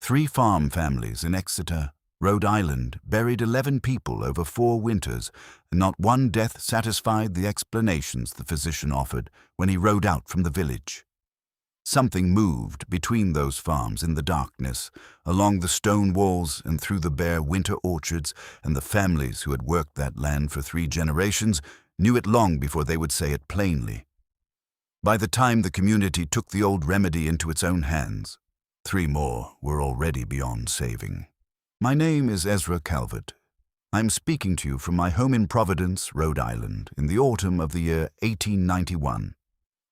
3 farm families in Exeter, Rhode Island, buried 11 people over 4 winters, and not one death satisfied the explanations the physician offered when he rode out from the village. Something moved between those farms in the darkness, along the stone walls and through the bare winter orchards, and the families who had worked that land for 3 generations knew it long before they would say it plainly. By the time the community took the old remedy into its own hands, 3 more were already beyond saving. My name is Ezra Calvert. I'm speaking to you from my home in Providence, Rhode Island, in the autumn of the year 1891,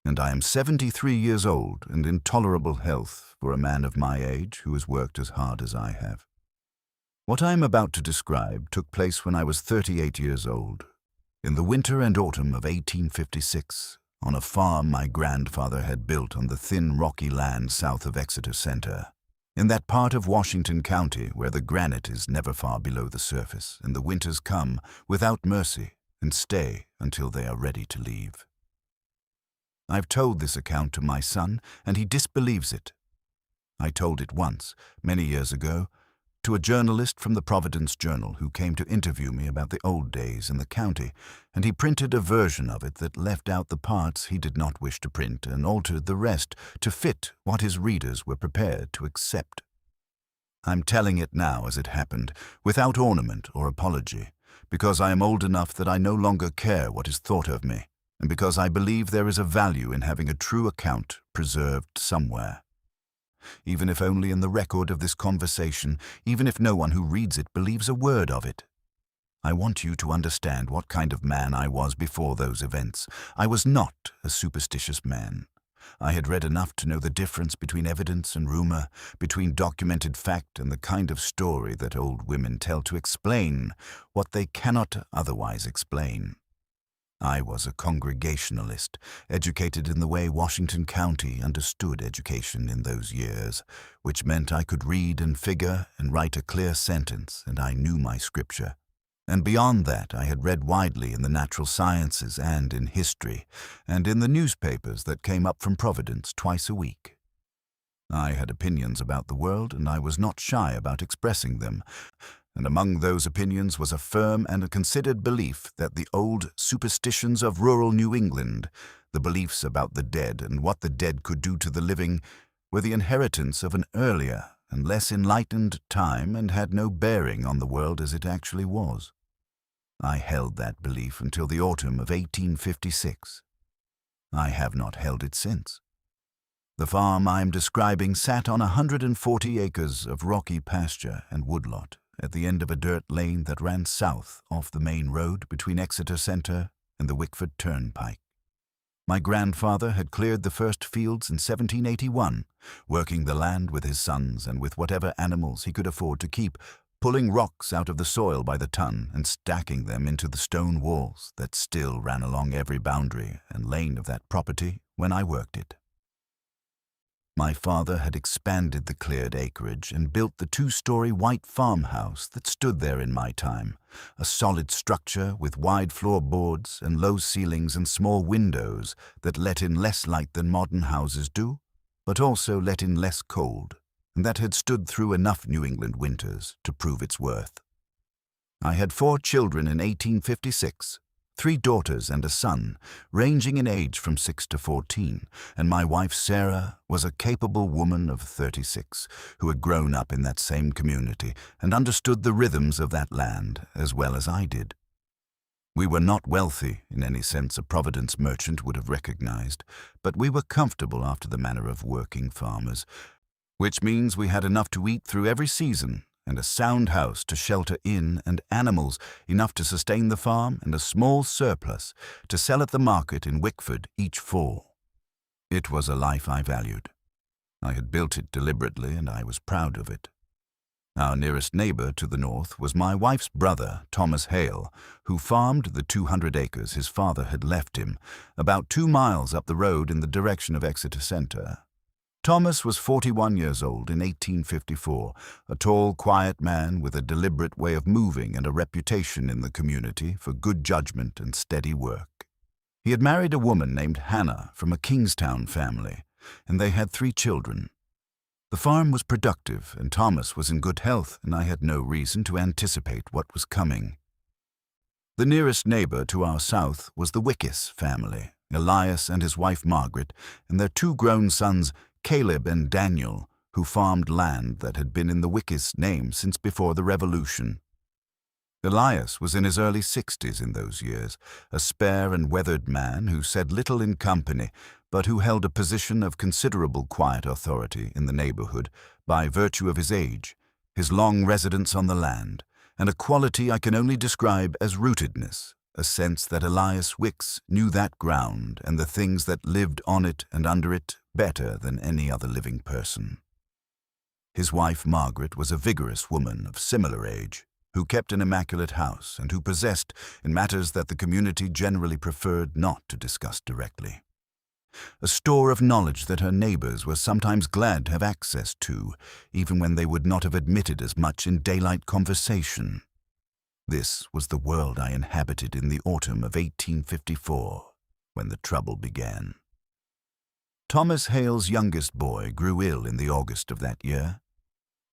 and I am 73 years old and in tolerable health for a man of my age who has worked as hard as I have. What I am about to describe took place when I was 38 years old, in the winter and autumn of 1856, on a farm my grandfather had built on the thin rocky land south of Exeter Center, in that part of Washington County where the granite is never far below the surface and the winters come without mercy and stay until they are ready to leave. I've told this account to my son, and he disbelieves it. I told it once, many years ago, to a journalist from the Providence Journal who came to interview me about the old days in the county, and he printed a version of it that left out the parts he did not wish to print and altered the rest to fit what his readers were prepared to accept. I'm telling it now as it happened, without ornament or apology, because I am old enough that I no longer care what is thought of me, and because I believe there is a value in having a true account preserved somewhere. Even if only in the record of this conversation, even if no one who reads it believes a word of it. I want you to understand what kind of man I was before those events. I was not a superstitious man. I had read enough to know the difference between evidence and rumor, between documented fact and the kind of story that old women tell to explain what they cannot otherwise explain. I was a Congregationalist, educated in the way Washington County understood education in those years, which meant I could read and figure and write a clear sentence, and I knew my scripture. And beyond that, I had read widely in the natural sciences and in history, and in the newspapers that came up from Providence twice a week. I had opinions about the world, and I was not shy about expressing them. And among those opinions was a firm and a considered belief that the old superstitions of rural New England, the beliefs about the dead and what the dead could do to the living, were the inheritance of an earlier and less enlightened time and had no bearing on the world as it actually was. I held that belief until the autumn of 1856. I have not held it since. The farm I am describing sat on 140 acres of rocky pasture and woodlot, at the end of a dirt lane that ran south off the main road between Exeter Center and the Wickford Turnpike. My grandfather had cleared the first fields in 1781, working the land with his sons and with whatever animals he could afford to keep, pulling rocks out of the soil by the ton and stacking them into the stone walls that still ran along every boundary and lane of that property when I worked it. My father had expanded the cleared acreage and built the 2-story white farmhouse that stood there in my time, a solid structure with wide floorboards and low ceilings and small windows that let in less light than modern houses do, but also let in less cold, and that had stood through enough New England winters to prove its worth. I had 4 children in 1856. 3 daughters and a son, ranging in age from 6 to 14, and my wife Sarah was a capable woman of 36, who had grown up in that same community and understood the rhythms of that land as well as I did. We were not wealthy in any sense a Providence merchant would have recognized, but we were comfortable after the manner of working farmers, which means we had enough to eat through every season, and a sound house to shelter in and animals enough to sustain the farm and a small surplus to sell at the market in Wickford each fall. It was a life I valued. I had built it deliberately and I was proud of it. Our nearest neighbor to the north was my wife's brother, Thomas Hale, who farmed the 200 acres his father had left him, about 2 miles up the road in the direction of Exeter Center. Thomas was 41 years old in 1854, a tall, quiet man with a deliberate way of moving and a reputation in the community for good judgment and steady work. He had married a woman named Hannah from a Kingstown family, and they had 3 children. The farm was productive, and Thomas was in good health, and I had no reason to anticipate what was coming. The nearest neighbor to our south was the Wickes family, Elias and his wife Margaret, and their two grown sons, Caleb and Daniel, who farmed land that had been in the Wickes name since before the Revolution. Elias was in his early 60s in those years, a spare and weathered man who said little in company, but who held a position of considerable quiet authority in the neighborhood by virtue of his age, his long residence on the land, and a quality I can only describe as rootedness, a sense that Elias Wicks knew that ground and the things that lived on it and under it better than any other living person. His wife Margaret was a vigorous woman of similar age, who kept an immaculate house and who possessed in matters that the community generally preferred not to discuss directly a store of knowledge that her neighbors were sometimes glad to have access to, even when they would not have admitted as much in daylight conversation. This was the world I inhabited in the autumn of 1854, when the trouble began. Thomas Hale's youngest boy grew ill in the August of that year.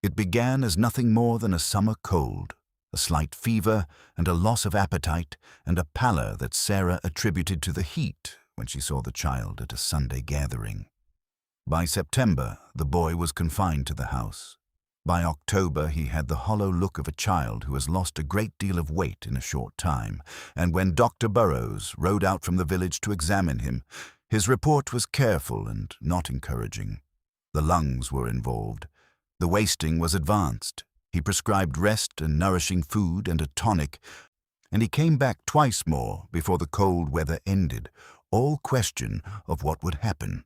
It began as nothing more than a summer cold, a slight fever and a loss of appetite and a pallor that Sarah attributed to the heat when she saw the child at a Sunday gathering. By September, the boy was confined to the house. By October, he had the hollow look of a child who has lost a great deal of weight in a short time, and when Dr. Burrows rode out from the village to examine him, his report was careful and not encouraging. The lungs were involved. The wasting was advanced. He prescribed rest and nourishing food and a tonic, and he came back twice more before the cold weather ended, all question of what would happen.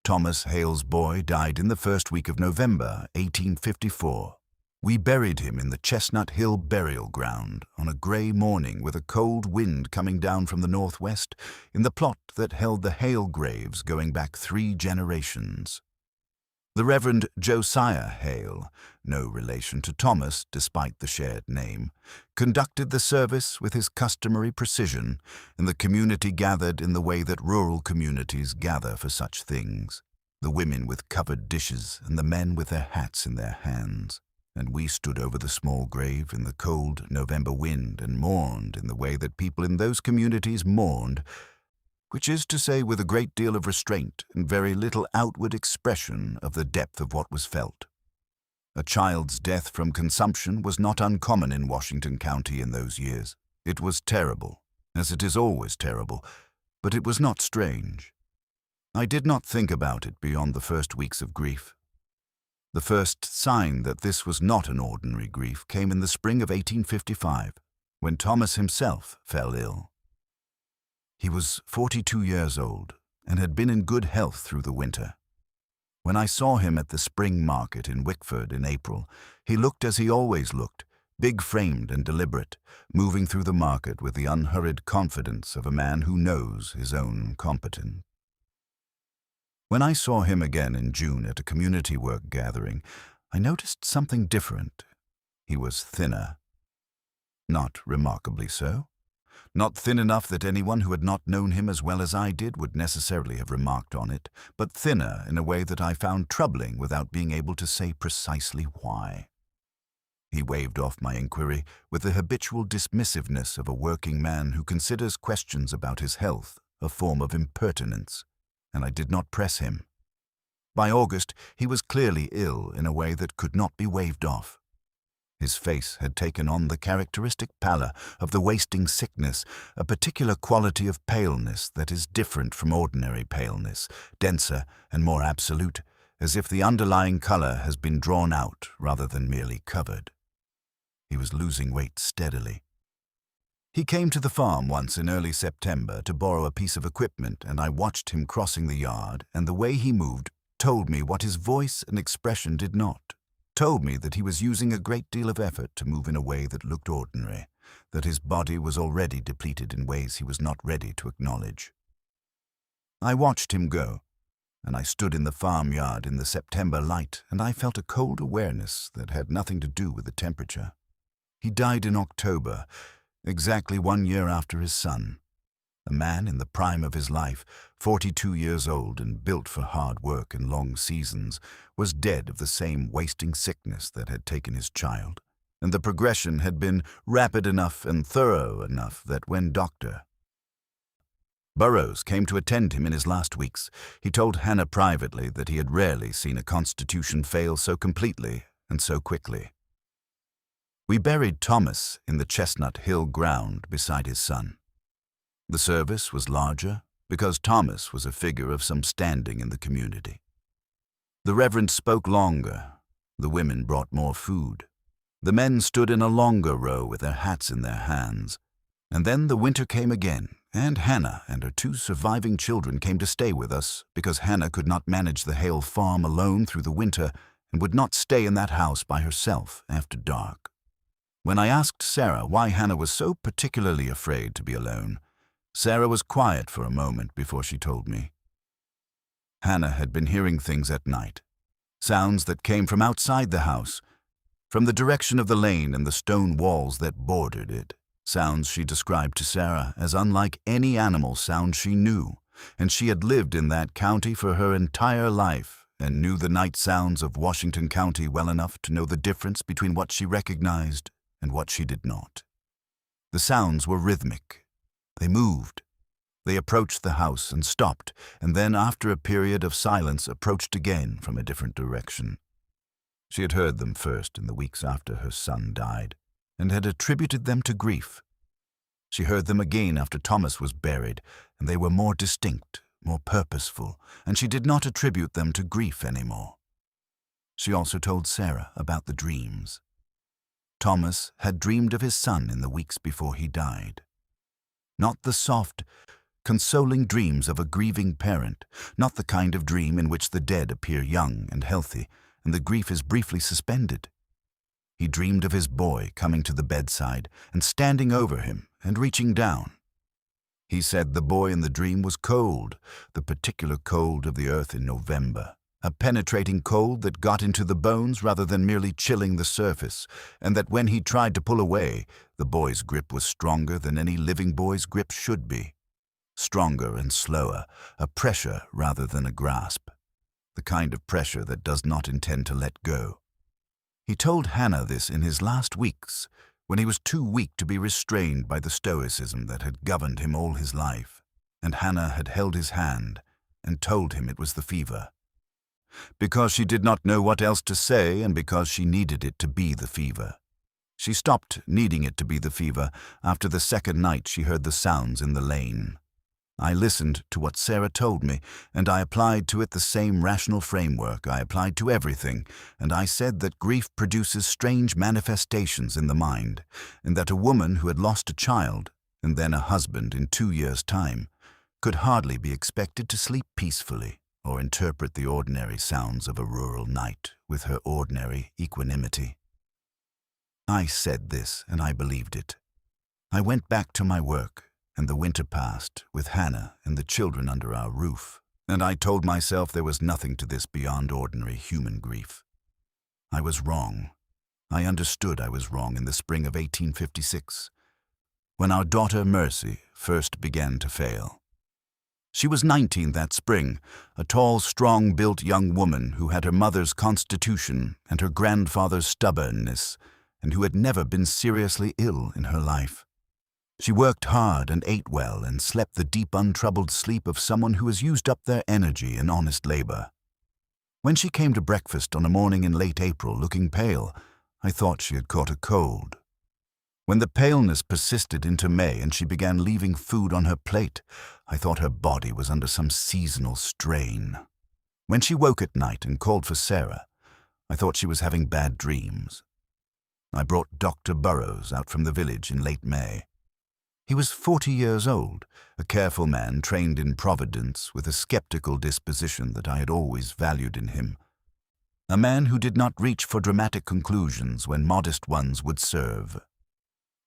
Thomas Hale's boy died in the first week of November, 1854. We buried him in the Chestnut Hill burial ground on a grey morning with a cold wind coming down from the northwest in the plot that held the Hale graves going back 3 generations. The Reverend Josiah Hale, no relation to Thomas despite the shared name, conducted the service with his customary precision, and the community gathered in the way that rural communities gather for such things, the women with covered dishes and the men with their hats in their hands. And we stood over the small grave in the cold November wind and mourned in the way that people in those communities mourned, which is to say with a great deal of restraint and very little outward expression of the depth of what was felt. A child's death from consumption was not uncommon in Washington County in those years. It was terrible, as it is always terrible, but it was not strange. I did not think about it beyond the first weeks of grief. The first sign that this was not an ordinary grief came in the spring of 1855, when Thomas himself fell ill. He was 42 years old and had been in good health through the winter. When I saw him at the spring market in Wickford in April, he looked as he always looked, big-framed and deliberate, moving through the market with the unhurried confidence of a man who knows his own competence. When I saw him again in June at a community work gathering, I noticed something different. He was thinner. Not remarkably so. Not thin enough that anyone who had not known him as well as I did would necessarily have remarked on it, but thinner in a way that I found troubling without being able to say precisely why. He waved off my inquiry with the habitual dismissiveness of a working man who considers questions about his health a form of impertinence, and I did not press him. By August, he was clearly ill in a way that could not be waved off. His face had taken on the characteristic pallor of the wasting sickness, a particular quality of paleness that is different from ordinary paleness, denser and more absolute, as if the underlying color has been drawn out rather than merely covered. He was losing weight steadily. He came to the farm once in early September to borrow a piece of equipment, and I watched him crossing the yard, and the way he moved told me what his voice and expression did not. Told me that he was using a great deal of effort to move in a way that looked ordinary, that his body was already depleted in ways he was not ready to acknowledge. I watched him go, and I stood in the farmyard in the September light, and I felt a cold awareness that had nothing to do with the temperature. He died in October, exactly 1 year after his son. A man in the prime of his life, 42 years old and built for hard work and long seasons, was dead of the same wasting sickness that had taken his child, and the progression had been rapid enough and thorough enough that when Dr. Burroughs came to attend him in his last weeks, he told Hannah privately that he had rarely seen a constitution fail so completely and so quickly. We buried Thomas in the Chestnut Hill ground beside his son. The service was larger because Thomas was a figure of some standing in the community. The Reverend spoke longer. The women brought more food. The men stood in a longer row with their hats in their hands. And then the winter came again, and Hannah and her 2 surviving children came to stay with us because Hannah could not manage the Hale farm alone through the winter and would not stay in that house by herself after dark. When I asked Sarah why Hannah was so particularly afraid to be alone, Sarah was quiet for a moment before she told me. Hannah had been hearing things at night, sounds that came from outside the house, from the direction of the lane and the stone walls that bordered it, sounds she described to Sarah as unlike any animal sound she knew, and she had lived in that county for her entire life and knew the night sounds of Washington County well enough to know the difference between what she recognized and what she did not. The sounds were rhythmic. They moved. They approached the house and stopped, and then after a period of silence approached again from a different direction. She had heard them first in the weeks after her son died, and had attributed them to grief. She heard them again after Thomas was buried, and they were more distinct, more purposeful, and she did not attribute them to grief anymore. She also told Sarah about the dreams. Thomas had dreamed of his son in the weeks before he died. Not the soft, consoling dreams of a grieving parent, not the kind of dream in which the dead appear young and healthy, and the grief is briefly suspended. He dreamed of his boy coming to the bedside and standing over him and reaching down. He said the boy in the dream was cold, the particular cold of the earth in November, a penetrating cold that got into the bones rather than merely chilling the surface, and that when he tried to pull away, the boy's grip was stronger than any living boy's grip should be. Stronger and slower, a pressure rather than a grasp, the kind of pressure that does not intend to let go. He told Hannah this in his last weeks, when he was too weak to be restrained by the stoicism that had governed him all his life, and Hannah had held his hand and told him it was the fever. Because she did not know what else to say and because she needed it to be the fever. She stopped needing it to be the fever after the second night she heard the sounds in the lane. I listened to what Sarah told me, and I applied to it the same rational framework I applied to everything, and I said that grief produces strange manifestations in the mind, and that a woman who had lost a child, and then a husband in 2 years' time, could hardly be expected to sleep peacefully or interpret the ordinary sounds of a rural night with her ordinary equanimity. I said this, and I believed it. I went back to my work, and the winter passed with Hannah and the children under our roof, and I told myself there was nothing to this beyond ordinary human grief. I was wrong. I understood I was wrong in the spring of 1856, when our daughter Mercy first began to fail. She was 19 that spring, a tall, strong-built young woman who had her mother's constitution and her grandfather's stubbornness, and who had never been seriously ill in her life. She worked hard and ate well and slept the deep, untroubled sleep of someone who has used up their energy in honest labor. When she came to breakfast on a morning in late April looking pale, I thought she had caught a cold. When the paleness persisted into May and she began leaving food on her plate, I thought her body was under some seasonal strain. When she woke at night and called for Sarah, I thought she was having bad dreams. I brought Dr. Burroughs out from the village in late May. He was 40 years old, a careful man trained in Providence with a skeptical disposition that I had always valued in him. A man who did not reach for dramatic conclusions when modest ones would serve.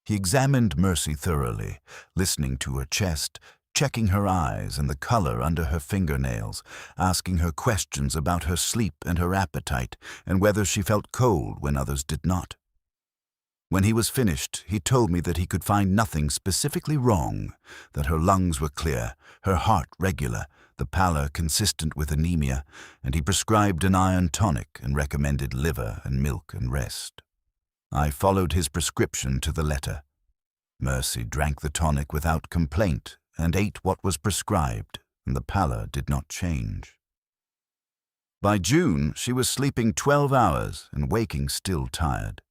He examined Mercy thoroughly, listening to her chest, checking her eyes and the color under her fingernails, asking her questions about her sleep and her appetite, and whether she felt cold when others did not. When he was finished, he told me that he could find nothing specifically wrong, that her lungs were clear, her heart regular, the pallor consistent with anemia, and he prescribed an iron tonic and recommended liver and milk and rest. I followed his prescription to the letter. Mercy drank the tonic without complaint and ate what was prescribed, and the pallor did not change. By June, she was sleeping 12 hours and waking still tired.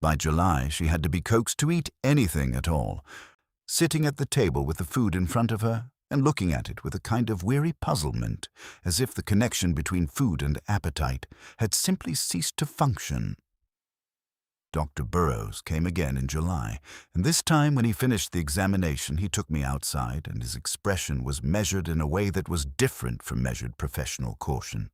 By July, she had to be coaxed to eat anything at all, sitting at the table with the food in front of her and looking at it with a kind of weary puzzlement, as if the connection between food and appetite had simply ceased to function. Dr. Burroughs came again in July, and this time when he finished the examination, he took me outside, and his expression was measured in a way that was different from measured professional caution.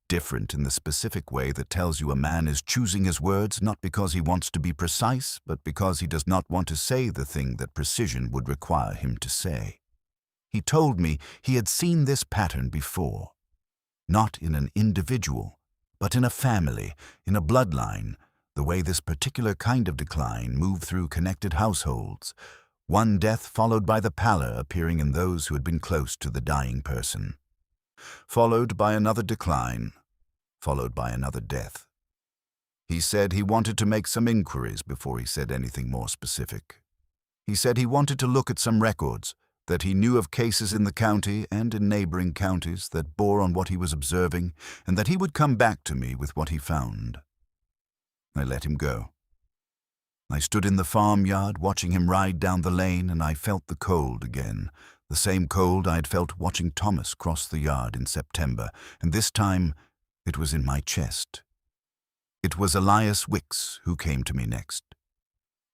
Different in the specific way that tells you a man is choosing his words not because he wants to be precise, but because he does not want to say the thing that precision would require him to say. He told me he had seen this pattern before, not in an individual, but in a family, in a bloodline, the way this particular kind of decline moved through connected households, one death followed by the pallor appearing in those who had been close to the dying person, followed by another decline, followed by another death. He said he wanted to make some inquiries before he said anything more specific. He said he wanted to look at some records, that he knew of cases in the county and in neighboring counties that bore on what he was observing, and that he would come back to me with what he found. I let him go. I stood in the farmyard watching him ride down the lane, and I felt the cold again, the same cold I had felt watching Thomas cross the yard in September, and this time it was in my chest. It was Elias Wicks who came to me next.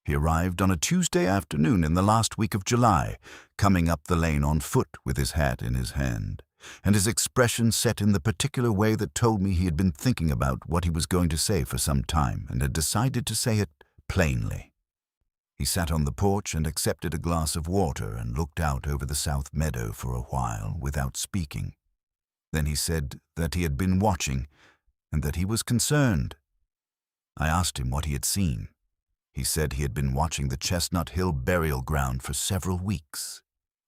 He arrived on a Tuesday afternoon in the last week of July, coming up the lane on foot with his hat in his hand, and his expression set in the particular way that told me he had been thinking about what he was going to say for some time and had decided to say it plainly. He sat on the porch and accepted a glass of water and looked out over the south meadow for a while without speaking. Then he said that he had been watching and that he was concerned. I asked him what he had seen. He said he had been watching the Chestnut Hill burial ground for several weeks.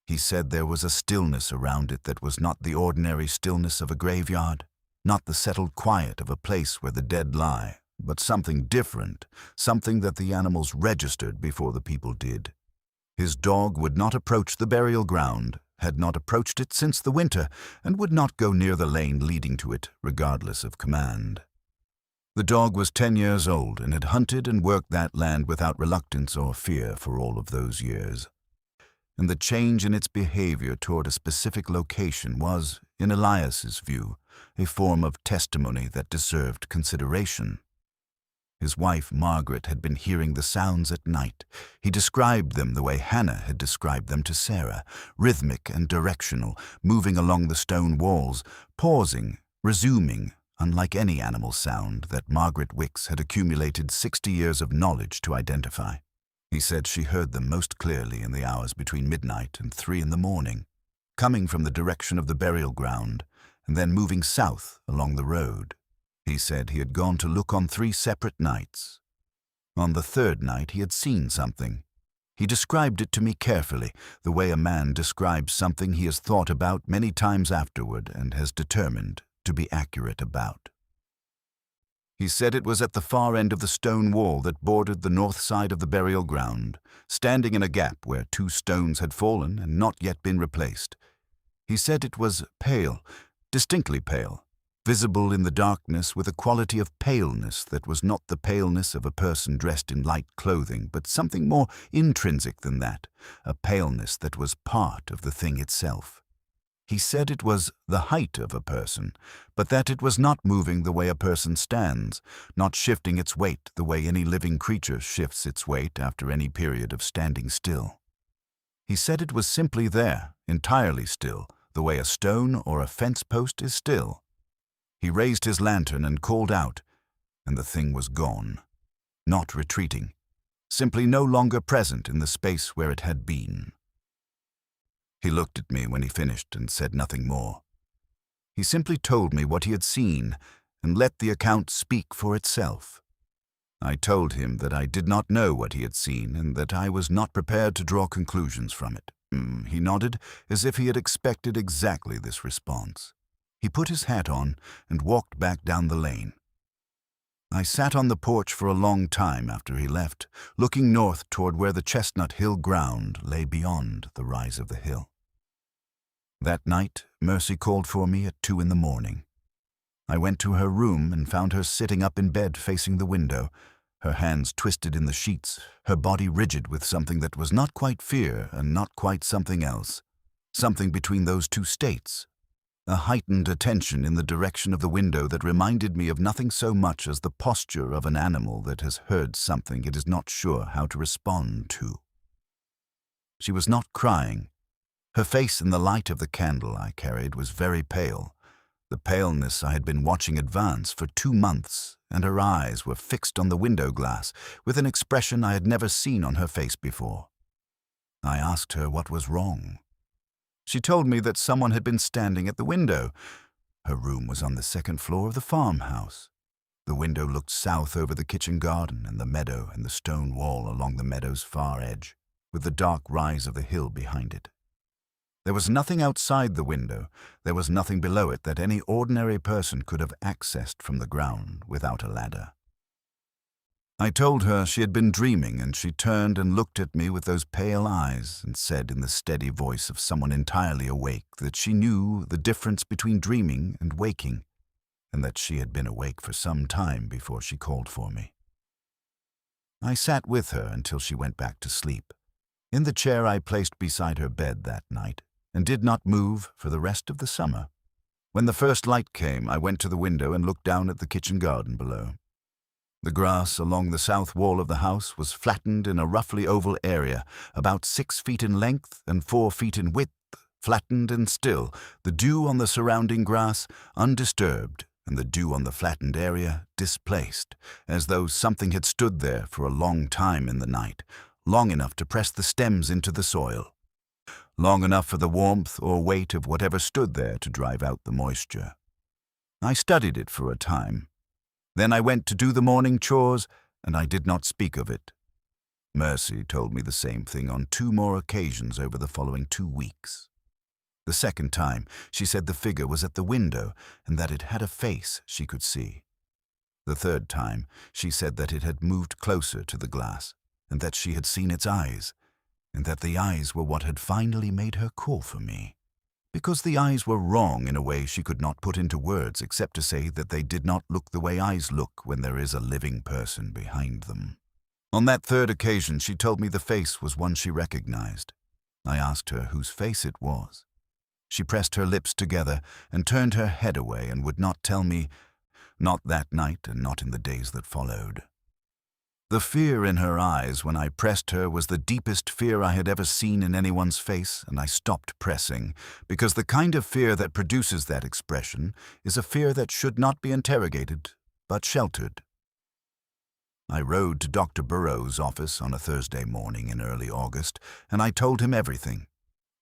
He said there was a stillness around it that was not the ordinary stillness of a graveyard, not the settled quiet of a place where the dead lie, but something different, something that the animals registered before the people did. His dog would not approach the burial ground, had not approached it since the winter, and would not go near the lane leading to it, regardless of command. The dog was 10 years old and had hunted and worked that land without reluctance or fear for all of those years. And the change in its behavior toward a specific location was, in Elias's view, a form of testimony that deserved consideration. His wife, Margaret, had been hearing the sounds at night. He described them the way Hannah had described them to Sarah, rhythmic and directional, moving along the stone walls, pausing, resuming, unlike any animal sound that Margaret Wicks had accumulated 60 years of knowledge to identify. He said she heard them most clearly in the hours between midnight and 3 in the morning, coming from the direction of the burial ground and then moving south along the road. He said he had gone to look on 3 separate nights. On the 3rd night he had seen something. He described it to me carefully, the way a man describes something he has thought about many times afterward and has determined to be accurate about. He said it was at the far end of the stone wall that bordered the north side of the burial ground, standing in a gap where 2 stones had fallen and not yet been replaced. He said it was pale, distinctly pale, visible in the darkness with a quality of paleness that was not the paleness of a person dressed in light clothing, but something more intrinsic than that, a paleness that was part of the thing itself. He said it was the height of a person, but that it was not moving the way a person stands, not shifting its weight the way any living creature shifts its weight after any period of standing still. He said it was simply there, entirely still, the way a stone or a fence post is still. He raised his lantern and called out, and the thing was gone, not retreating, simply no longer present in the space where it had been. He looked at me when he finished and said nothing more. He simply told me what he had seen and let the account speak for itself. I told him that I did not know what he had seen and that I was not prepared to draw conclusions from it. He nodded as if he had expected exactly this response. He put his hat on and walked back down the lane. I sat on the porch for a long time after he left, looking north toward where the Chestnut Hill ground lay beyond the rise of the hill. That night, Mercy called for me at 2 a.m. I went to her room and found her sitting up in bed facing the window, her hands twisted in the sheets, her body rigid with something that was not quite fear and not quite something else, something between those two states, a heightened attention in the direction of the window that reminded me of nothing so much as the posture of an animal that has heard something it is not sure how to respond to. She was not crying. Her face in the light of the candle I carried was very pale, the paleness I had been watching advance for 2 months, and her eyes were fixed on the window glass with an expression I had never seen on her face before. I asked her what was wrong. She told me that someone had been standing at the window. Her room was on the 2nd floor of the farmhouse. The window looked south over the kitchen garden and the meadow and the stone wall along the meadow's far edge, with the dark rise of the hill behind it. There was nothing outside the window. There was nothing below it that any ordinary person could have accessed from the ground without a ladder. I told her she had been dreaming, and she turned and looked at me with those pale eyes and said in the steady voice of someone entirely awake that she knew the difference between dreaming and waking, and that she had been awake for some time before she called for me. I sat with her until she went back to sleep, in the chair I placed beside her bed that night, and did not move for the rest of the summer. When the first light came, I went to the window and looked down at the kitchen garden below. The grass along the south wall of the house was flattened in a roughly oval area, about 6 feet in length and 4 feet in width, flattened and still, the dew on the surrounding grass undisturbed, and the dew on the flattened area displaced, as though something had stood there for a long time in the night, long enough to press the stems into the soil, long enough for the warmth or weight of whatever stood there to drive out the moisture. I studied it for a time. Then I went to do the morning chores, and I did not speak of it. Mercy told me the same thing on 2 more occasions over the following 2 weeks. The second time, she said the figure was at the window and that it had a face she could see. The third time, she said that it had moved closer to the glass and that she had seen its eyes, and that the eyes were what had finally made her call for me, because the eyes were wrong in a way she could not put into words except to say that they did not look the way eyes look when there is a living person behind them. On that third occasion, she told me the face was one she recognized. I asked her whose face it was. She pressed her lips together and turned her head away and would not tell me, not that night and not in the days that followed. The fear in her eyes when I pressed her was the deepest fear I had ever seen in anyone's face, and I stopped pressing, because the kind of fear that produces that expression is a fear that should not be interrogated, but sheltered. I rode to Dr. Burroughs' office on a Thursday morning in early August, and I told him everything.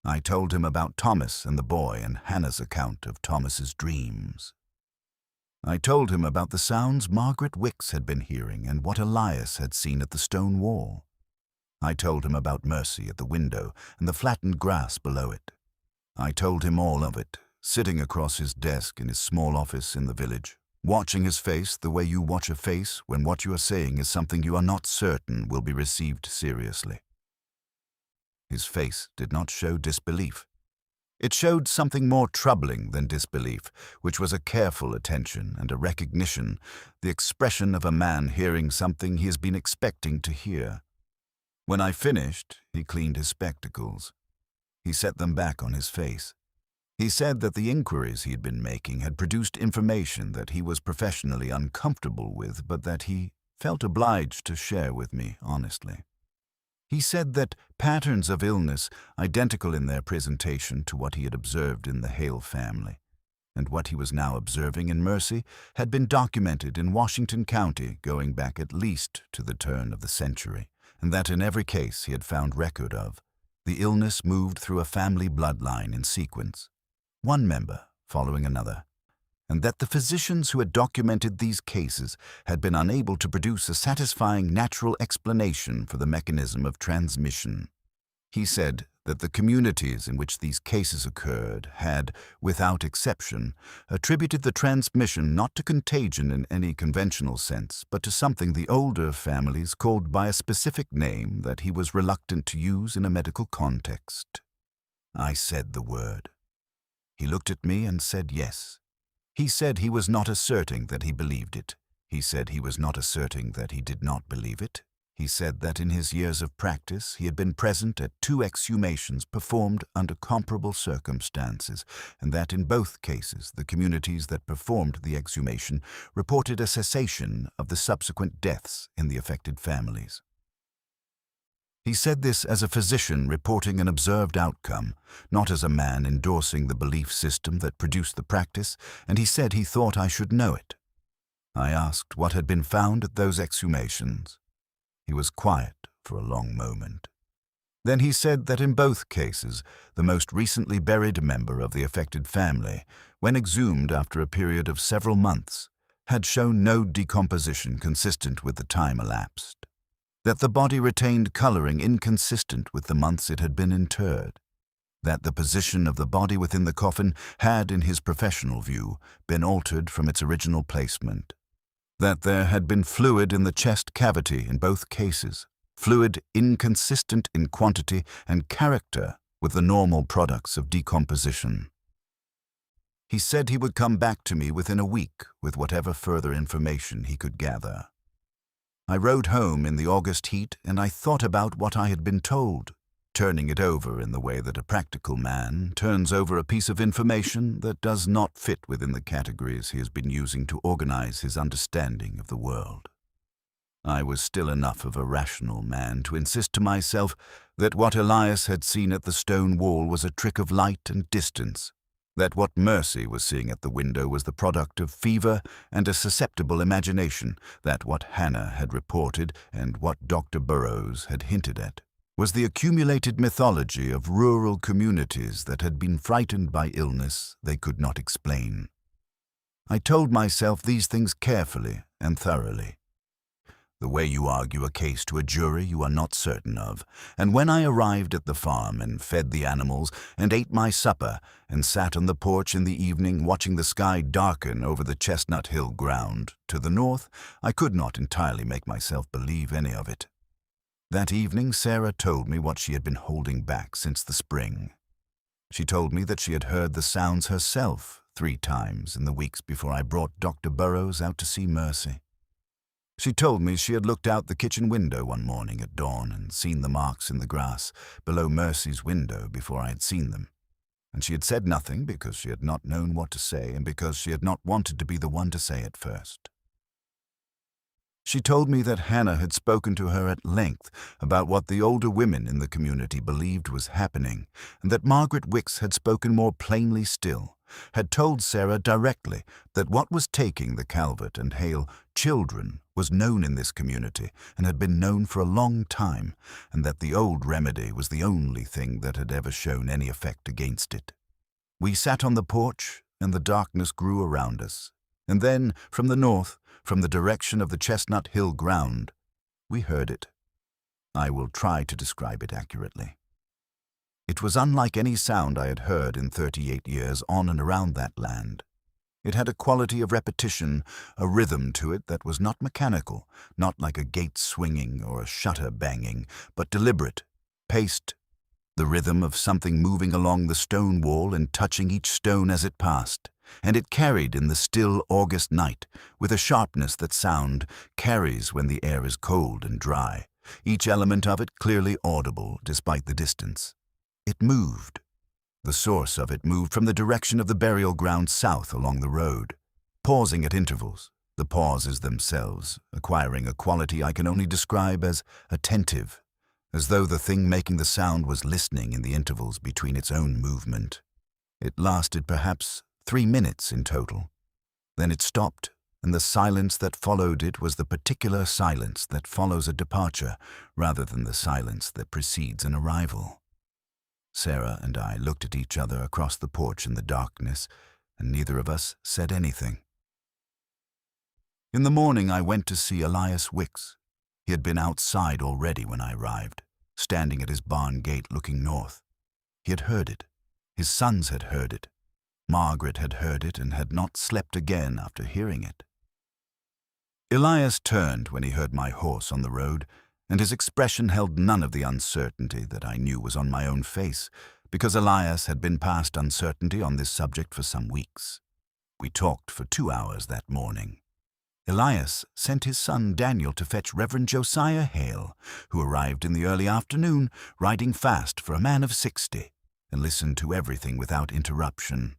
I told him about Thomas and the boy and Hannah's account of Thomas's dreams. I told him about the sounds Margaret Wicks had been hearing and what Elias had seen at the stone wall. I told him about Mercy at the window and the flattened grass below it. I told him all of it, sitting across his desk in his small office in the village, watching his face the way you watch a face when what you are saying is something you are not certain will be received seriously. His face did not show disbelief. It showed something more troubling than disbelief, which was a careful attention and a recognition, the expression of a man hearing something he has been expecting to hear. When I finished, he cleaned his spectacles. He set them back on his face. He said that the inquiries he had been making had produced information that he was professionally uncomfortable with, but that he felt obliged to share with me honestly. He said that patterns of illness, identical in their presentation to what he had observed in the Hale family, and what he was now observing in Mercy, had been documented in Washington County going back at least to the turn of the century, and that in every case he had found record of, the illness moved through a family bloodline in sequence, one member following another, and that the physicians who had documented these cases had been unable to produce a satisfying natural explanation for the mechanism of transmission. He said that the communities in which these cases occurred had, without exception, attributed the transmission not to contagion in any conventional sense, but to something the older families called by a specific name that he was reluctant to use in a medical context. I said the word. He looked at me and said yes. He said he was not asserting that he believed it. He said he was not asserting that he did not believe it. He said that in his years of practice he had been present at 2 exhumations performed under comparable circumstances, and that in both cases the communities that performed the exhumation reported a cessation of the subsequent deaths in the affected families. He said this as a physician reporting an observed outcome, not as a man endorsing the belief system that produced the practice, and he said he thought I should know it. I asked what had been found at those exhumations. He was quiet for a long moment. Then he said that in both cases, the most recently buried member of the affected family, when exhumed after a period of several months, had shown no decomposition consistent with the time elapsed, that the body retained coloring inconsistent with the months it had been interred, that the position of the body within the coffin had, in his professional view, been altered from its original placement, that there had been fluid in the chest cavity in both cases, fluid inconsistent in quantity and character with the normal products of decomposition. He said he would come back to me within a week with whatever further information he could gather. I rode home in the August heat and I thought about what I had been told, turning it over in the way that a practical man turns over a piece of information that does not fit within the categories he has been using to organize his understanding of the world. I was still enough of a rational man to insist to myself that what Elias had seen at the stone wall was a trick of light and distance, that what Mercy was seeing at the window was the product of fever and a susceptible imagination, that what Hannah had reported and what Dr. Burrows had hinted at was the accumulated mythology of rural communities that had been frightened by illness they could not explain. I told myself these things carefully and thoroughly. The way you argue a case to a jury you are not certain of, and when I arrived at the farm and fed the animals and ate my supper and sat on the porch in the evening watching the sky darken over the Chestnut Hill ground to the north, I could not entirely make myself believe any of it. That evening Sarah told me what she had been holding back since the spring. She told me that she had heard the sounds herself 3 times in the weeks before I brought Dr. Burrows out to see Mercy. She told me she had looked out the kitchen window one morning at dawn and seen the marks in the grass below Mercy's window before I had seen them, and she had said nothing because she had not known what to say and because she had not wanted to be the one to say it first. She told me that Hannah had spoken to her at length about what the older women in the community believed was happening, and that Margaret Wicks had spoken more plainly still, had told Sarah directly that what was taking the Calvert and Hale children was known in this community and had been known for a long time, and that the old remedy was the only thing that had ever shown any effect against it. We sat on the porch, and the darkness grew around us, and then, from the north, from the direction of the Chestnut Hill ground, we heard it. I will try to describe it accurately. It was unlike any sound I had heard in 38 years on and around that land. It had a quality of repetition, a rhythm to it that was not mechanical, not like a gate swinging or a shutter banging, but deliberate, paced, the rhythm of something moving along the stone wall and touching each stone as it passed, and it carried in the still August night with a sharpness that sound carries when the air is cold and dry, each element of it clearly audible despite the distance. It moved. The source of it moved from the direction of the burial ground south along the road, pausing at intervals, the pauses themselves acquiring a quality I can only describe as attentive, as though the thing making the sound was listening in the intervals between its own movement. It lasted perhaps 3 minutes in total. Then it stopped, and the silence that followed it was the particular silence that follows a departure rather than the silence that precedes an arrival. Sarah and I looked at each other across the porch in the darkness, and neither of us said anything. In the morning I went to see Elias Wicks. He had been outside already when I arrived, standing at his barn gate looking north. He had heard it. His sons had heard it. Margaret had heard it and had not slept again after hearing it. Elias turned when he heard my horse on the road, and his expression held none of the uncertainty that I knew was on my own face, because Elias had been past uncertainty on this subject for some weeks. We talked for 2 hours that morning. Elias sent his son Daniel to fetch Reverend Josiah Hale, who arrived in the early afternoon, riding fast for a man of 60, and listened to everything without interruption.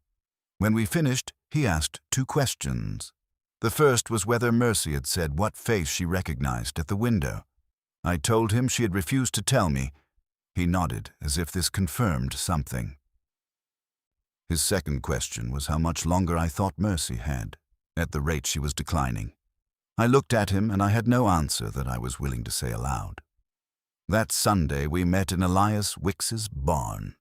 When we finished, he asked 2 questions. The first was whether Mercy had said what face she recognized at the window. I told him she had refused to tell me. He nodded, as if this confirmed something. His second question was how much longer I thought Mercy had, at the rate she was declining. I looked at him, and I had no answer that I was willing to say aloud. That Sunday we met in Elias Wicks's barn.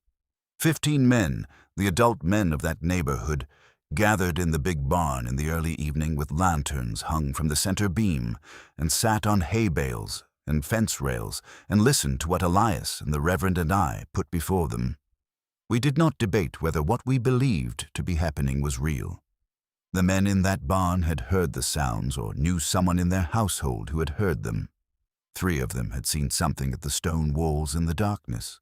15 men, the adult men of that neighborhood, gathered in the big barn in the early evening with lanterns hung from the center beam, and sat on hay bales and fence rails and listened to what Elias and the Reverend and I put before them. We did not debate whether what we believed to be happening was real. The men in that barn had heard the sounds or knew someone in their household who had heard them. 3 of them had seen something at the stone walls in the darkness.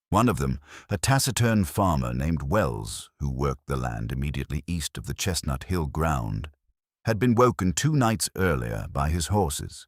One of them, a taciturn farmer named Wells, who worked the land immediately east of the Chestnut Hill ground, had been woken 2 nights earlier by his horses,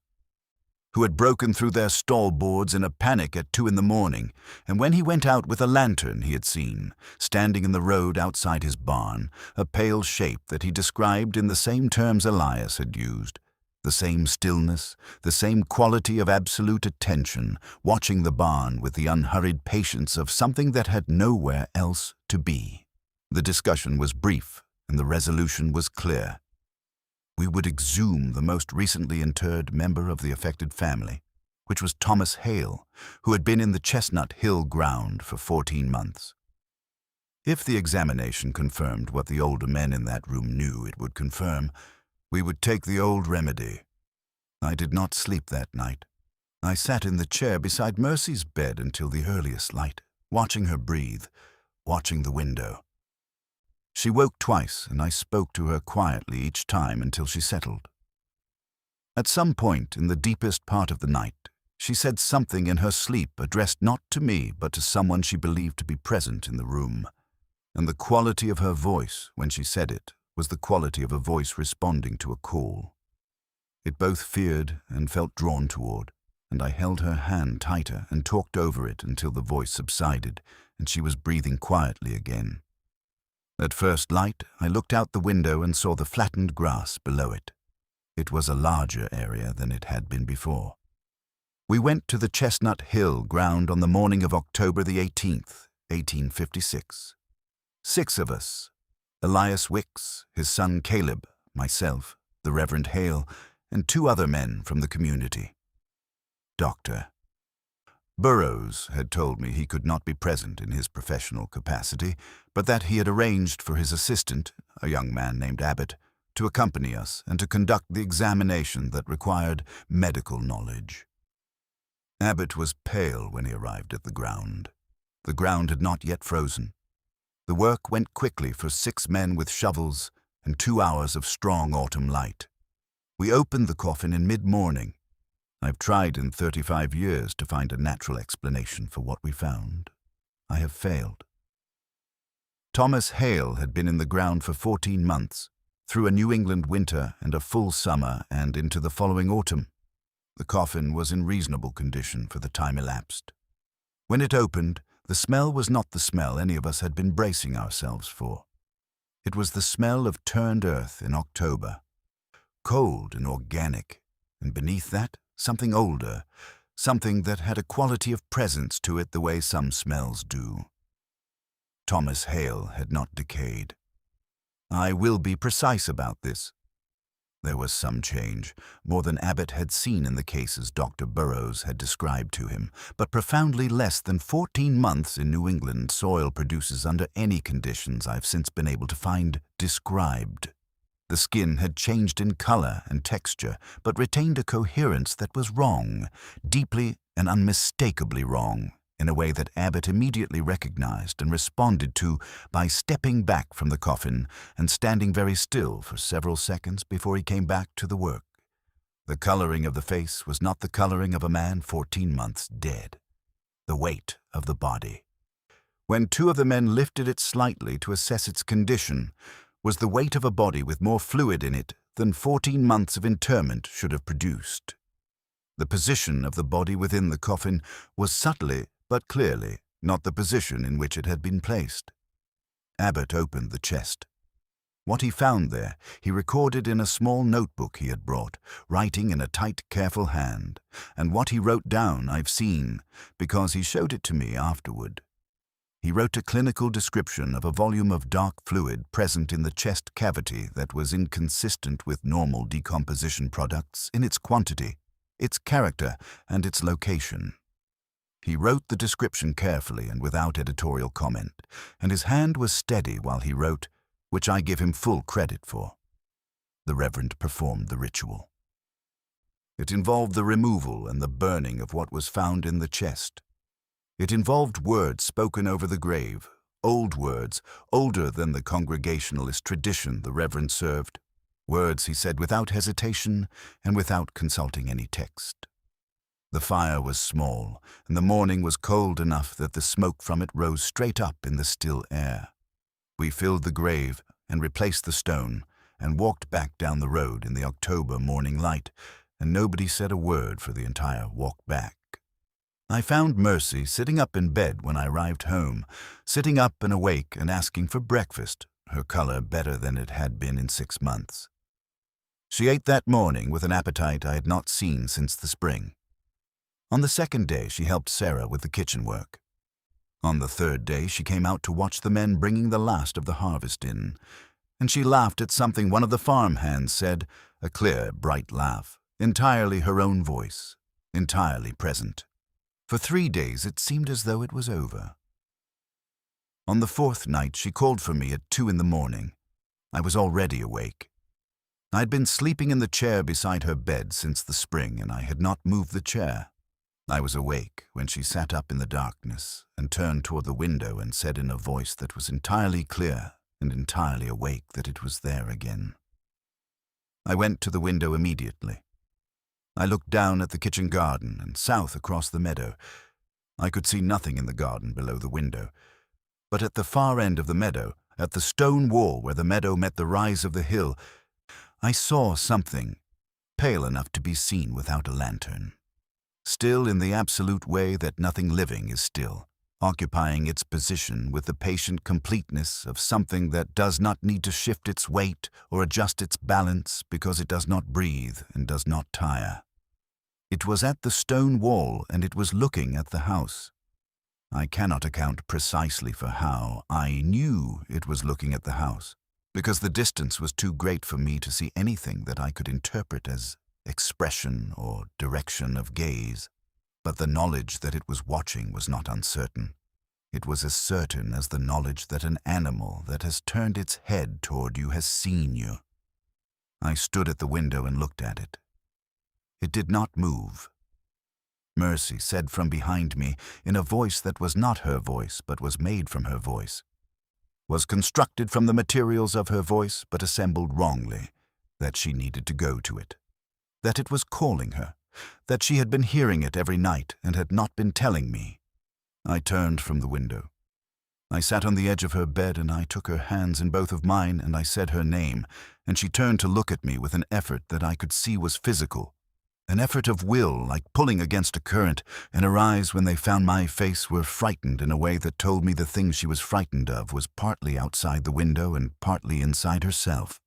who had broken through their stall boards in a panic at 2 in the morning, and when he went out with a lantern he had seen, standing in the road outside his barn, a pale shape that he described in the same terms Elias had used, the same stillness, the same quality of absolute attention, watching the barn with the unhurried patience of something that had nowhere else to be. The discussion was brief, and the resolution was clear. We would exhume the most recently interred member of the affected family, which was Thomas Hale, who had been in the Chestnut Hill ground for 14 months. If the examination confirmed what the older men in that room knew it would confirm, we would take the old remedy. I did not sleep that night. I sat in the chair beside Mercy's bed until the earliest light, watching her breathe, watching the window. She woke twice, and I spoke to her quietly each time until she settled. At some point in the deepest part of the night, she said something in her sleep addressed not to me but to someone she believed to be present in the room, and the quality of her voice when she said it was the quality of a voice responding to a call. It both feared and felt drawn toward, and I held her hand tighter and talked over it until the voice subsided and she was breathing quietly again. At first light, I looked out the window and saw the flattened grass below it. It was a larger area than it had been before. We went to the Chestnut Hill ground on the morning of October the 18th, 1856. 6 of us: Elias Wicks, his son Caleb, myself, the Reverend Hale, and 2 other men from the community. Dr. Burroughs had told me he could not be present in his professional capacity, but that he had arranged for his assistant, a young man named Abbott, to accompany us and to conduct the examination that required medical knowledge. Abbott was pale when he arrived at the ground. The ground had not yet frozen. The work went quickly for 6 men with shovels and 2 hours of strong autumn light. We opened the coffin in mid-morning. I've tried in 35 years to find a natural explanation for what we found. I have failed. Thomas Hale had been in the ground for 14 months, through a New England winter and a full summer and into the following autumn. The coffin was in reasonable condition for the time elapsed. When it opened, the smell was not the smell any of us had been bracing ourselves for. It was the smell of turned earth in October, cold and organic, and beneath that, something older, something that had a quality of presence to it the way some smells do. Thomas Hale had not decayed. I will be precise about this. There was some change, more than Abbott had seen in the cases Dr. Burroughs had described to him, but profoundly less than 14 months in New England soil produces under any conditions I've since been able to find described. The skin had changed in color and texture, but retained a coherence that was wrong, deeply and unmistakably wrong, in a way that Abbott immediately recognized and responded to by stepping back from the coffin and standing very still for several seconds before he came back to the work. The coloring of the face was not the coloring of a man 14 months dead. The weight of the body, when two of the men lifted it slightly to assess its condition, was the weight of a body with more fluid in it than 14 months of interment should have produced. The position of the body within the coffin was subtly but clearly not the position in which it had been placed. Abbott opened the chest. What he found there he recorded in a small notebook he had brought, writing in a tight, careful hand, and what he wrote down I've seen, because he showed it to me afterward. He wrote a clinical description of a volume of dark fluid present in the chest cavity that was inconsistent with normal decomposition products in its quantity, its character, and its location. He wrote the description carefully and without editorial comment, and his hand was steady while he wrote, which I give him full credit for. The Reverend performed the ritual. It involved the removal and the burning of what was found in the chest. It involved words spoken over the grave, old words, older than the Congregationalist tradition the Reverend served, words he said without hesitation and without consulting any text. The fire was small, and the morning was cold enough that the smoke from it rose straight up in the still air. We filled the grave and replaced the stone and walked back down the road in the October morning light, and nobody said a word for the entire walk back. I found Mercy sitting up in bed when I arrived home, sitting up and awake and asking for breakfast, her color better than it had been in 6 months. She ate that morning with an appetite I had not seen since the spring. On the second day, she helped Sarah with the kitchen work. On the third day, she came out to watch the men bringing the last of the harvest in, and she laughed at something one of the farm hands said, a clear, bright laugh, entirely her own voice, entirely present. For 3 days, it seemed as though it was over. On the fourth night, she called for me at 2 a.m. I was already awake. I had been sleeping in the chair beside her bed since the spring, and I had not moved the chair. I was awake when she sat up in the darkness and turned toward the window and said in a voice that was entirely clear and entirely awake that it was there again. I went to the window immediately. I looked down at the kitchen garden and south across the meadow. I could see nothing in the garden below the window, but at the far end of the meadow, at the stone wall where the meadow met the rise of the hill, I saw something, pale enough to be seen without a lantern. Still in the absolute way that nothing living is still, occupying its position with the patient completeness of something that does not need to shift its weight or adjust its balance because it does not breathe and does not tire. It was at the stone wall and it was looking at the house. I cannot account precisely for how I knew it was looking at the house, because the distance was too great for me to see anything that I could interpret as expression or direction of gaze, but the knowledge that it was watching was not uncertain. It was as certain as the knowledge that an animal that has turned its head toward you has seen you. I stood at the window and looked at it. It did not move. Mercy said from behind me, in a voice that was not her voice but was made from her voice, was constructed from the materials of her voice but assembled wrongly, that she needed to go to it, that it was calling her, that she had been hearing it every night and had not been telling me. I turned from the window. I sat on the edge of her bed and I took her hands in both of mine and I said her name, and she turned to look at me with an effort that I could see was physical, an effort of will like pulling against a current, and her eyes when they found my face were frightened in a way that told me the thing she was frightened of was partly outside the window and partly inside herself.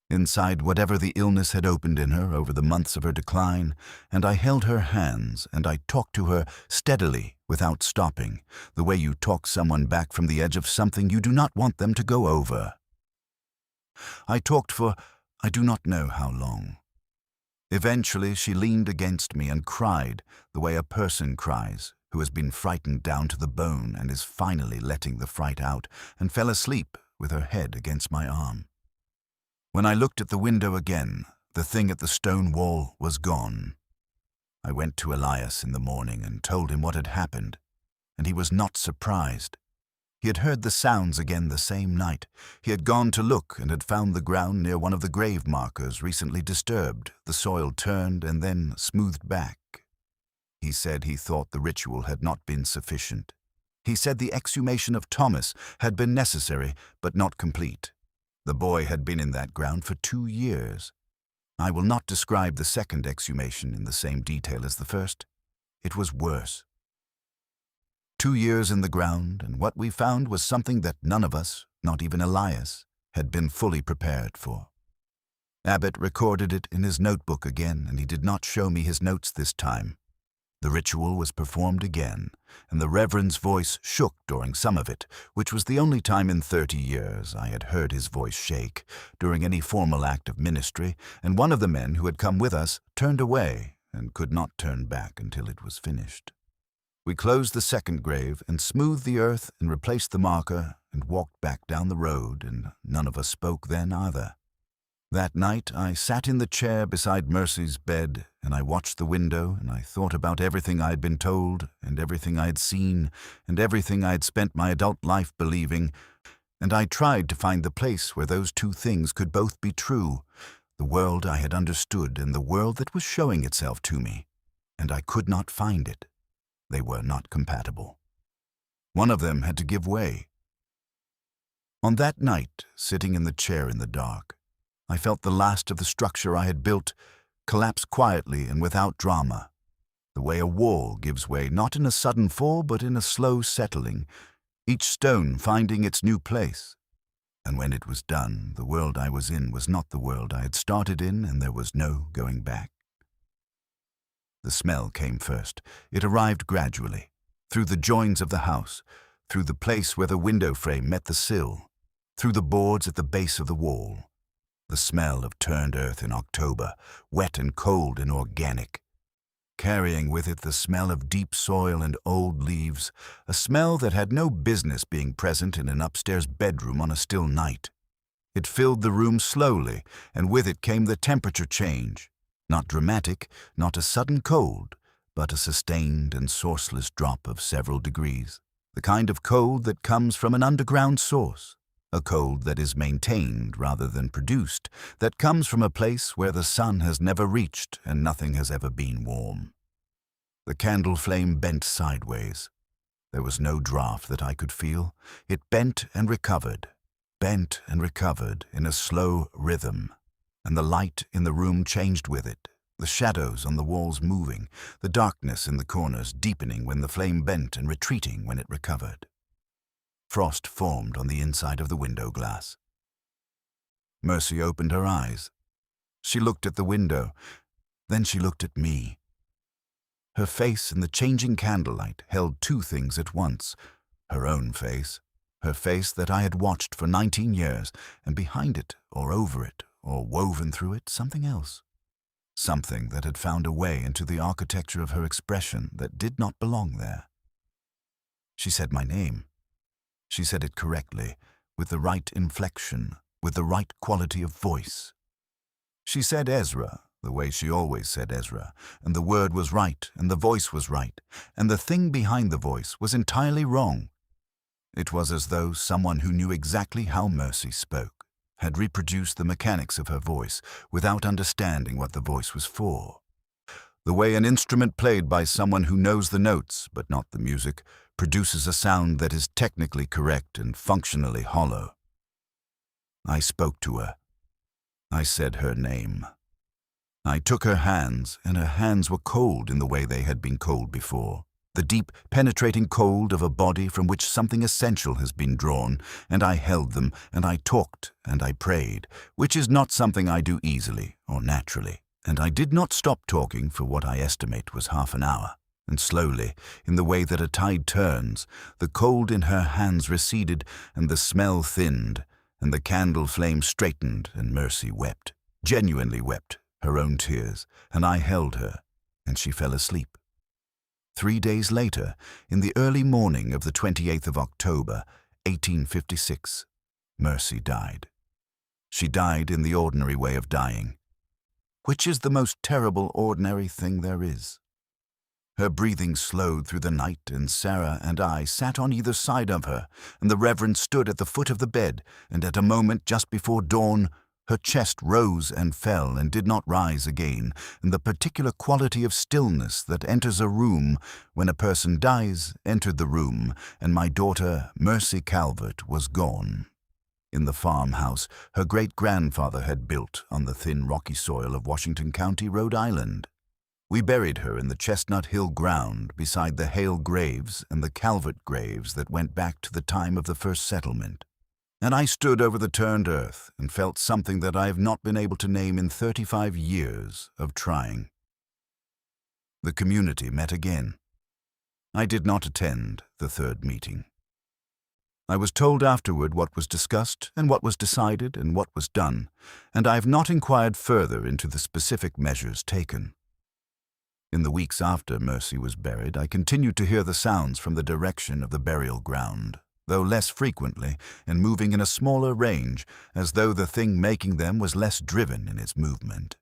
Inside whatever the illness had opened in her over the months of her decline, and I held her hands, and I talked to her steadily without stopping, the way you talk someone back from the edge of something you do not want them to go over. I talked for I do not know how long. Eventually she leaned against me and cried the way a person cries who has been frightened down to the bone and is finally letting the fright out, and fell asleep with her head against my arm. When I looked at the window again, the thing at the stone wall was gone. I went to Elias in the morning and told him what had happened, and he was not surprised. He had heard the sounds again the same night. He had gone to look and had found the ground near one of the grave markers recently disturbed, the soil turned and then smoothed back. He said he thought the ritual had not been sufficient. He said the exhumation of Thomas had been necessary but not complete. The boy had been in that ground for 2 years. I will not describe the second exhumation in the same detail as the first. It was worse. 2 years in the ground, and what we found was something that none of us, not even Elias, had been fully prepared for. Abbott recorded it in his notebook again, and he did not show me his notes this time. The ritual was performed again, and the Reverend's voice shook during some of it, which was the only time in 30 years I had heard his voice shake during any formal act of ministry, and one of the men who had come with us turned away and could not turn back until it was finished. We closed the second grave and smoothed the earth and replaced the marker and walked back down the road, and none of us spoke then either. That night I sat in the chair beside Mercy's bed, and I watched the window, and I thought about everything I had been told, and everything I had seen, and everything I had spent my adult life believing, and I tried to find the place where those two things could both be true, the world I had understood and the world that was showing itself to me, and I could not find it. They were not compatible. One of them had to give way. On that night, sitting in the chair in the dark, I felt the last of the structure I had built collapse quietly and without drama, the way a wall gives way not in a sudden fall but in a slow settling, each stone finding its new place. And when it was done, the world I was in was not the world I had started in, and there was no going back. The smell came first. It arrived gradually, through the joins of the house, through the place where the window frame met the sill, through the boards at the base of the wall. The smell of turned earth in October, wet and cold and organic, carrying with it the smell of deep soil and old leaves, a smell that had no business being present in an upstairs bedroom on a still night. It filled the room slowly, and with it came the temperature change. Not dramatic, not a sudden cold, but a sustained and sourceless drop of several degrees, the kind of cold that comes from an underground source, a cold that is maintained rather than produced, that comes from a place where the sun has never reached and nothing has ever been warm. The candle flame bent sideways. There was no draft that I could feel. It bent and recovered in a slow rhythm. And the light in the room changed with it, the shadows on the walls moving, the darkness in the corners deepening when the flame bent and retreating when it recovered. Frost formed on the inside of the window glass. Mercy opened her eyes. She looked at the window, then she looked at me. Her face in the changing candlelight held two things at once, her own face, her face that I had watched for 19 years, and behind it, or over it, or woven through it, something else. Something that had found a way into the architecture of her expression that did not belong there. She said my name. She said it correctly, with the right inflection, with the right quality of voice. She said Ezra, the way she always said Ezra, and the word was right, and the voice was right, and the thing behind the voice was entirely wrong. It was as though someone who knew exactly how Mercy spoke had reproduced the mechanics of her voice without understanding what the voice was for. The way an instrument played by someone who knows the notes but not the music produces a sound that is technically correct and functionally hollow. I spoke to her. I said her name. I took her hands, and her hands were cold in the way they had been cold before. The deep, penetrating cold of a body from which something essential has been drawn, and I held them, and I talked, and I prayed, which is not something I do easily or naturally, and I did not stop talking for what I estimate was half an hour, and slowly, in the way that a tide turns, the cold in her hands receded, and the smell thinned, and the candle flame straightened, and Mercy wept. genuinely wept her own tears, and I held her, and she fell asleep. 3 days later, in the early morning of the 28th of October, 1856, Mercy died. She died in the ordinary way of dying, which is the most terrible ordinary thing there is. Her breathing slowed through the night, and Sarah and I sat on either side of her, and the Reverend stood at the foot of the bed, and at a moment just before dawn, her chest rose and fell and did not rise again, and the particular quality of stillness that enters a room when a person dies entered the room, and my daughter, Mercy Calvert, was gone. In the farmhouse her great-grandfather had built on the thin rocky soil of Washington County, Rhode Island. We buried her in the Chestnut Hill ground beside the Hale graves and the Calvert graves that went back to the time of the first settlement. And I stood over the turned earth and felt something that I have not been able to name in 35 years of trying. The community met again. I did not attend the third meeting. I was told afterward what was discussed and what was decided and what was done, and I have not inquired further into the specific measures taken. In the weeks after Mercy was buried, I continued to hear the sounds from the direction of the burial ground, though less frequently and moving in a smaller range, as though the thing making them was less driven in its movement.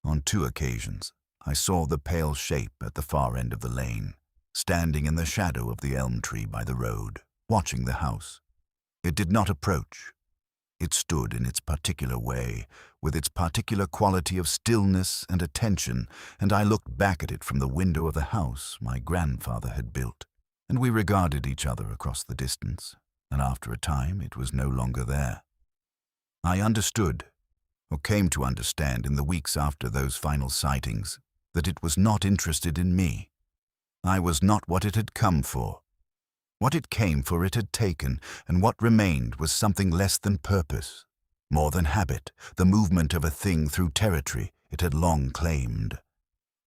On 2 occasions, I saw the pale shape at the far end of the lane, standing in the shadow of the elm tree by the road, watching the house. It did not approach. It stood in its particular way, with its particular quality of stillness and attention, and I looked back at it from the window of the house my grandfather had built, and we regarded each other across the distance, and after a time it was no longer there. I understood, or came to understand in the weeks after those final sightings, that it was not interested in me. I was not what it had come for. What it came for it had taken, and what remained was something less than purpose, more than habit, the movement of a thing through territory it had long claimed.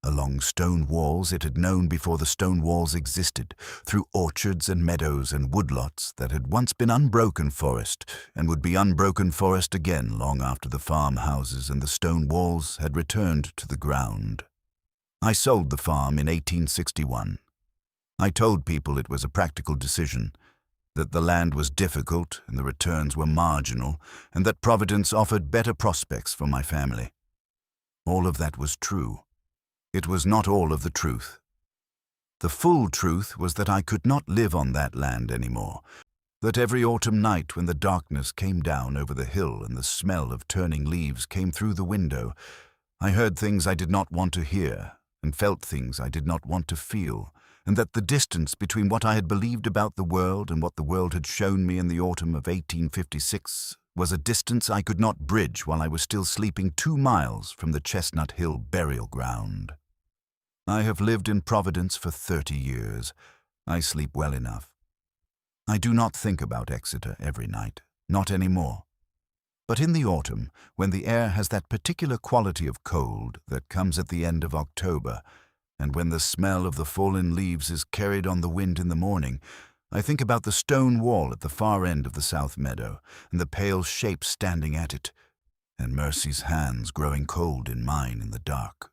Along stone walls it had known before the stone walls existed, through orchards and meadows and woodlots that had once been unbroken forest, and would be unbroken forest again long after the farmhouses and the stone walls had returned to the ground. I sold the farm in 1861. I told people it was a practical decision, that the land was difficult and the returns were marginal, and that Providence offered better prospects for my family. All of that was true. It was not all of the truth. The full truth was that I could not live on that land anymore, that every autumn night when the darkness came down over the hill and the smell of turning leaves came through the window, I heard things I did not want to hear and felt things I did not want to feel, and that the distance between what I had believed about the world and what the world had shown me in the autumn of 1856 was a distance I could not bridge while I was still sleeping 2 miles from the Chestnut Hill burial ground. I have lived in Providence for 30 years. I sleep well enough. I do not think about Exeter every night, not anymore. But in the autumn, when the air has that particular quality of cold that comes at the end of October, and when the smell of the fallen leaves is carried on the wind in the morning, I think about the stone wall at the far end of the south meadow, and the pale shape standing at it, and Mercy's hands growing cold in mine in the dark.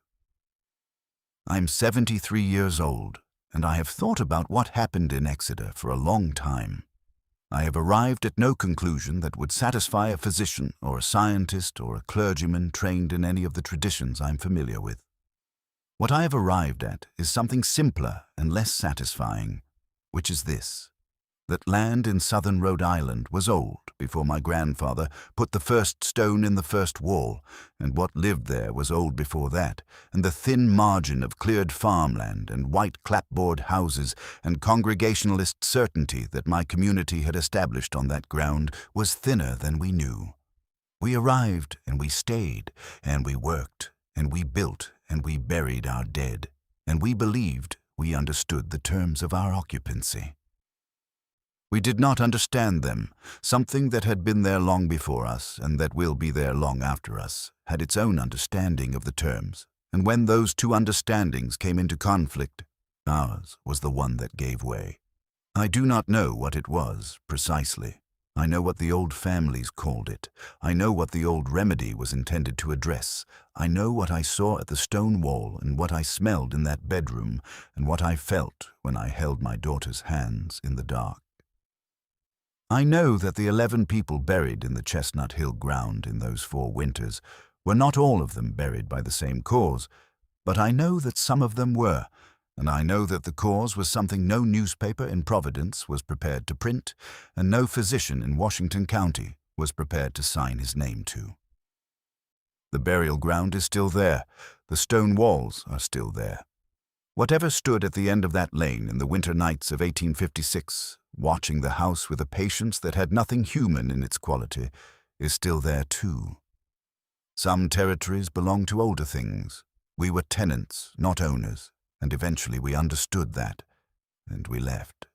I'm 73 years old, and I have thought about what happened in Exeter for a long time. I have arrived at no conclusion that would satisfy a physician or a scientist or a clergyman trained in any of the traditions I'm familiar with. What I have arrived at is something simpler and less satisfying, which is this: that land in southern Rhode Island was old before my grandfather put the first stone in the first wall, and what lived there was old before that, and the thin margin of cleared farmland and white clapboard houses and Congregationalist certainty that my community had established on that ground was thinner than we knew. We arrived and we stayed, and we worked, and we built, and we buried our dead, and we believed we understood the terms of our occupancy. We did not understand them. Something that had been there long before us, and that will be there long after us, had its own understanding of the terms, and when those 2 understandings came into conflict, ours was the one that gave way. I do not know what it was, precisely. I know what the old families called it. I know what the old remedy was intended to address. I know what I saw at the stone wall and what I smelled in that bedroom and what I felt when I held my daughter's hands in the dark. I know that the 11 people buried in the Chestnut Hill ground in those 4 winters were not all of them buried by the same cause, but I know that some of them were, and I know that the cause was something no newspaper in Providence was prepared to print, and no physician in Washington County was prepared to sign his name to. The burial ground is still there. The stone walls are still there. Whatever stood at the end of that lane in the winter nights of 1856, watching the house with a patience that had nothing human in its quality, is still there too. Some territories belong to older things. We were tenants, not owners, and eventually we understood that, and we left.